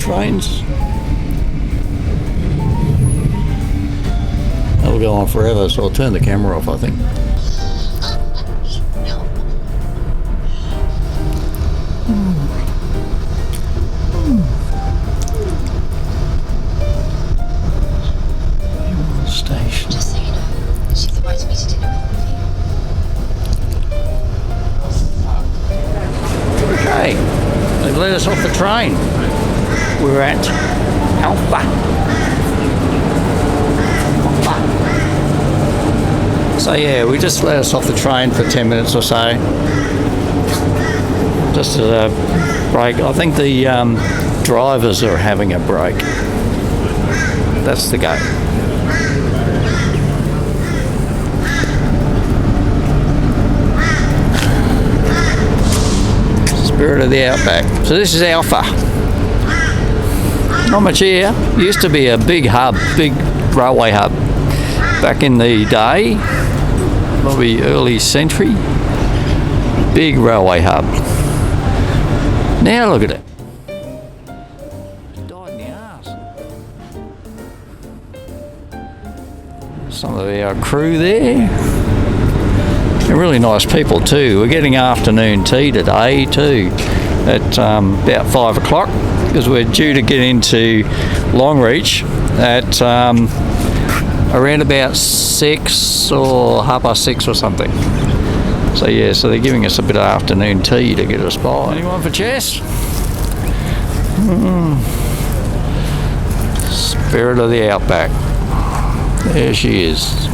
trains. That'll go on forever, so I'll turn the camera off, I think. Station. Just so you know, she's invited me to dinner with you. Okay, they've let us off the train. We're at Outback. So yeah, we just let us off the train for 10 minutes or so. Just as a break. I think the drivers are having a break. That's the go. Spirit of the Outback. So this is Alpha. Not much here. Used to be a big hub, big railway hub back in the day, probably early century. Big railway hub. Now look at it. It's died in the arse. Some of our crew there. They're really nice people too. We're getting afternoon tea today too at about 5 o'clock because we're due to get into Longreach at around about 6 or 6:30 or something. So yeah, so they're giving us a bit of afternoon tea to get us by. Anyone for Jess? Spirit of the Outback. There she is.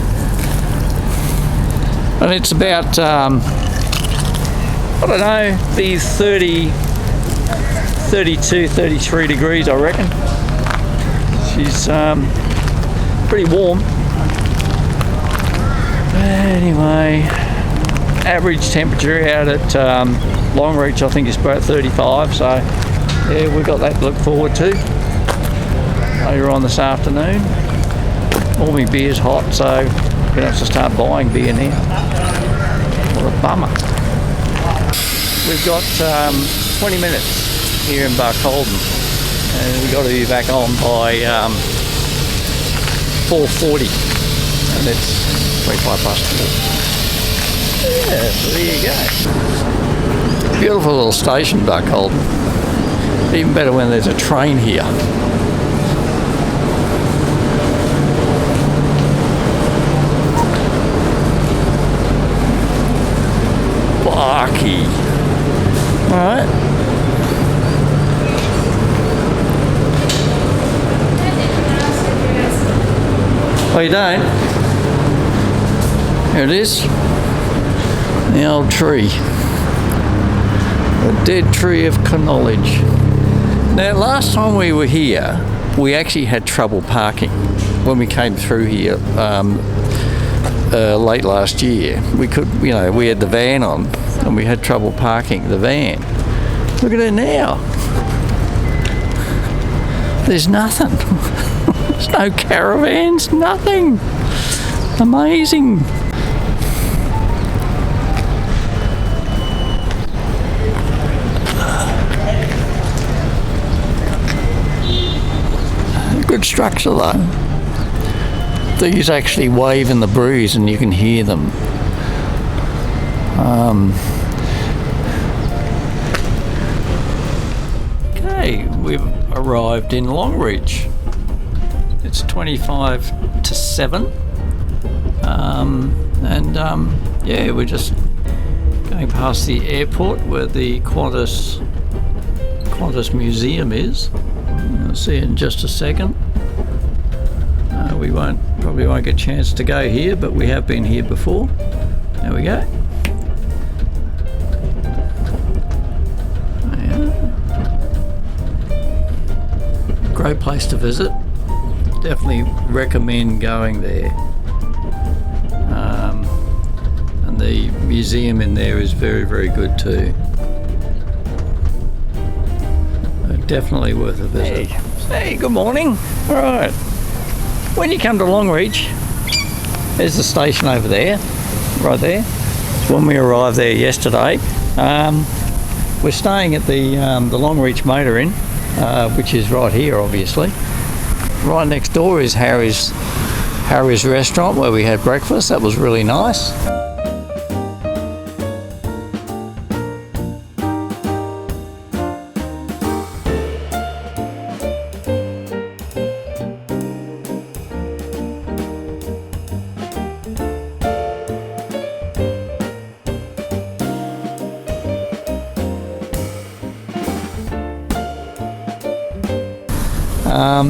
And it's about, I don't know, be 30, 32, 33 degrees, I reckon. She's pretty warm. Anyway, average temperature out at Longreach, I think, is about 35. So, yeah, we've got that to look forward to later on this afternoon. All my beer's hot, so I'm going to have to start buying beer now. What a bummer. We've got 20 minutes here in Barcaldine, and we've got to be back on by 4:40, and it's 25 past 4. Yeah, so there you go. Beautiful little station, Barcaldine. Even better when there's a train here. Barky. Alright. Oh, you don't? Here it is. The old tree. The dead tree of knowledge. Now, last time we were here, we actually had trouble parking when we came through here late last year. We we had the van on and we had trouble parking the van. Look at it now. There's nothing. There's no caravans, nothing. Amazing. Good structure though. These actually wave in the breeze and you can hear them. Okay, we've arrived in Longreach. It's 25 to 7. Yeah, we're just going past the airport where the Qantas Museum is. I'll see you in just a second. We probably won't get a chance to go here, but we have been here before. There we go. Yeah. Great place to visit. Definitely recommend going there. And the museum in there is very, very good too. Definitely worth a visit. Hey, good morning. All right. When you come to Longreach, there's the station over there, right there. When we arrived there yesterday, we're staying at the Longreach Motor Inn, which is right here, obviously. Right next door is Harry's restaurant, where we had breakfast. That was really nice.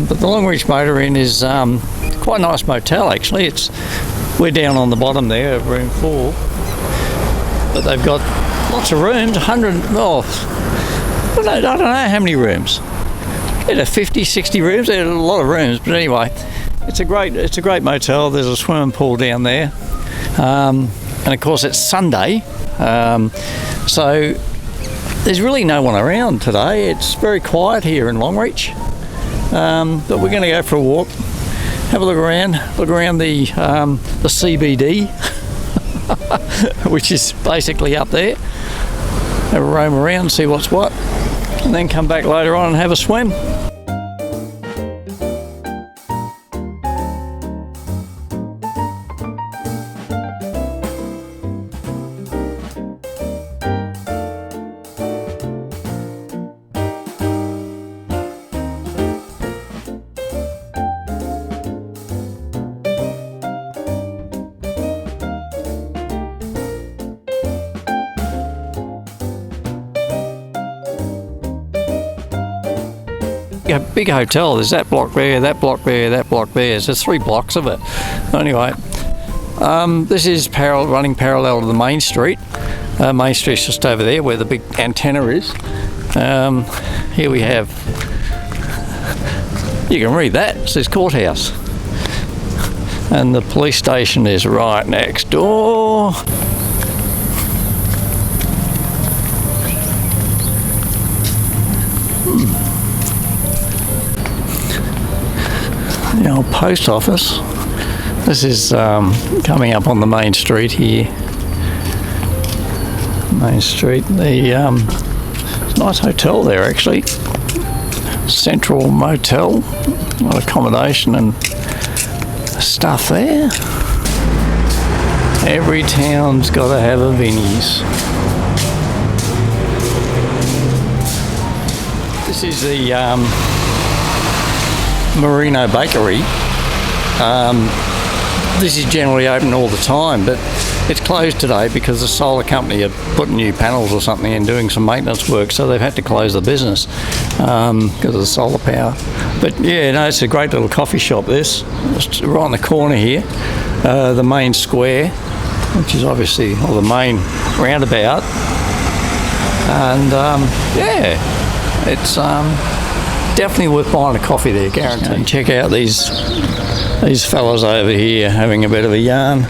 But the Longreach Motor Inn is quite a nice motel, actually. We're down on the bottom there at room 4, but they've got lots of rooms. 100. I don't know how many rooms. 50, 60 rooms. There's a lot of rooms, but anyway, it's a great motel. There's a swimming pool down there, and of course it's Sunday, so there's really no one around today. It's very quiet here in Longreach. But we're going to go for a walk, have a look around the CBD, which is basically up there. Have a roam around, see what's what, and then come back later on and have a swim. A big hotel. There's that block there, that block there, that block there. So there's 3 blocks of it. Anyway, this is running parallel to the main street. Main Street's just over there where the big antenna is. Here we have, you can read that, it says courthouse. And the police station is right next door. The old post office. This is coming up on the main street here. Main Street. It's a nice hotel there, actually. Central Motel. A lot of accommodation and stuff there. Every town's got to have a Vinnie's. This is the Merino Bakery. This is generally open all the time, but it's closed today because the solar company are putting new panels or something and doing some maintenance work, so they've had to close the business because of the solar power. But yeah, no, it's a great little coffee shop, this. It's right on the corner here, the main square, which is obviously the main roundabout. And yeah, it's definitely worth buying a coffee there, guaranteed. And check out these fellas over here having a bit of a yarn.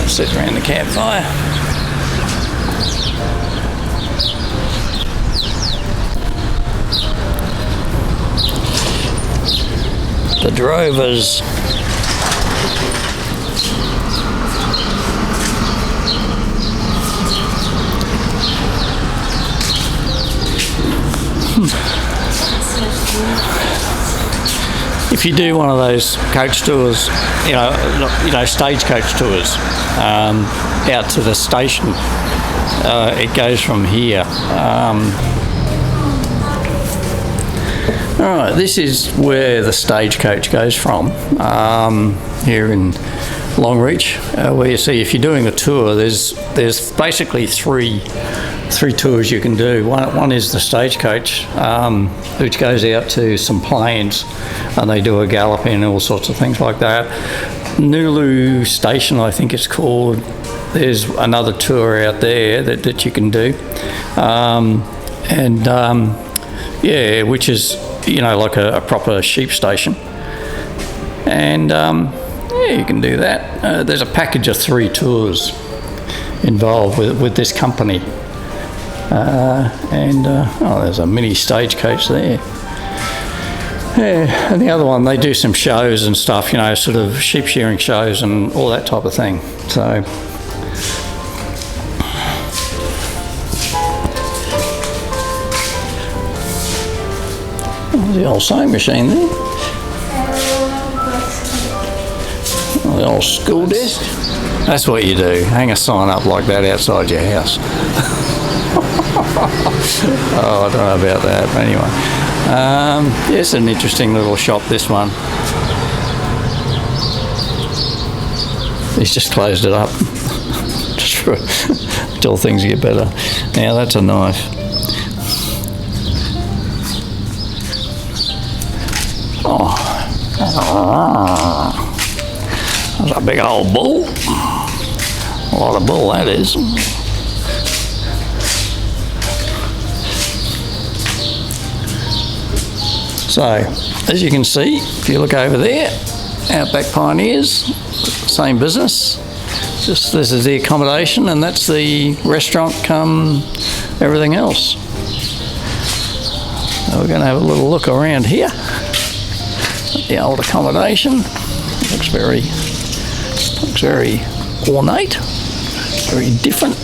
Sit around the campfire. The drovers. If you do one of those coach tours, stagecoach tours, out to the station, it goes from here. All right, this is where the stagecoach goes from, here in Longreach, where you see if you're doing a tour, there's basically three tours you can do. One is the stagecoach, which goes out to some plains, and they do a gallop in, all sorts of things like that. Nulu Station, I think it's called. There's another tour out there that you can do, which is like a proper sheep station, and you can do that. There's a package of 3 tours involved with this company. There's a mini stagecoach there. Yeah, and the other one, they do some shows and stuff, sort of sheep shearing shows and all that type of thing. So, The old sewing machine there. The old school desk. That's what you do. Hang a sign up like that outside your house. Oh, I don't know about that, but anyway. Yeah, it's an interesting little shop, this one. He's just closed it up just for until things get better. Now that's a knife. Oh, that's a big old bull. A lot of bull, that is. So, as you can see, if you look over there, Outback Pioneers, same business. Just this is the accommodation, and that's the restaurant come everything else. So we're going to have a little look around here. The old accommodation looks very ornate, very different.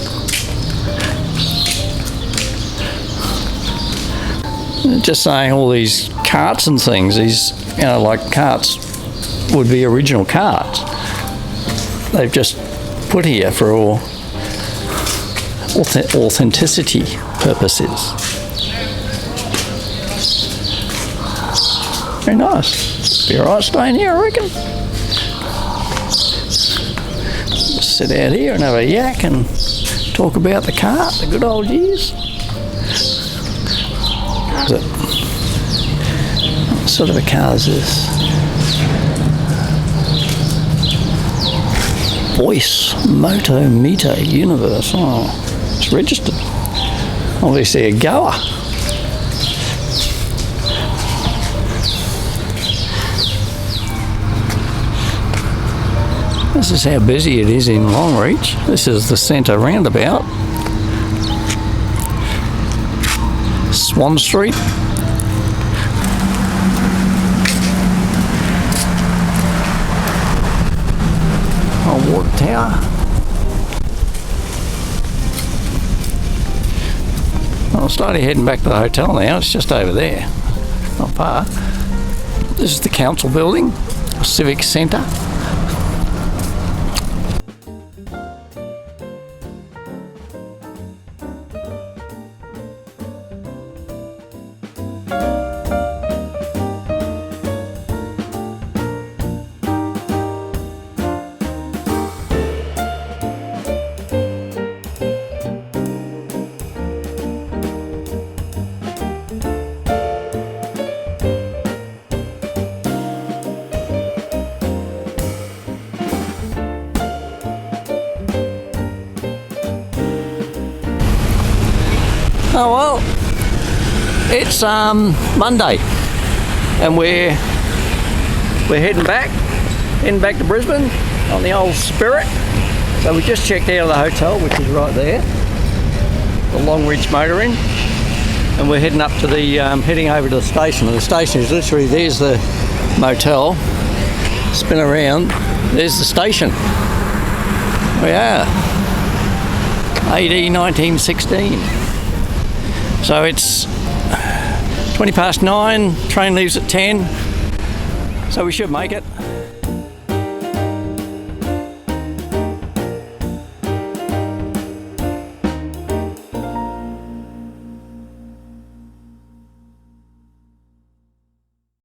Just saying, all these carts and things, these, you know, like carts would be original carts. They've just put here for all authenticity purposes. Very nice. Be alright staying here, I reckon. Just sit out here and have a yak and talk about the cart, the good old years. What sort of a car is this? Voice Moto Meter Universe. Oh, it's registered. Obviously a goer. This is how busy it is in Longreach. This is the centre roundabout. Swan Street. Old water tower. Well, I'm slowly heading back to the hotel now. It's just over there, not far. This is the council building, civic centre. Oh well, it's Monday, and we're heading back to Brisbane on the old Spirit. So we just checked out of the hotel, which is right there, the Longreach Motor Inn, and we're heading up to the heading over to the station. And the station is literally, there's the motel. Spin around, there's the station. We are AD 1916. So it's 9:20, train leaves at 10, so we should make it.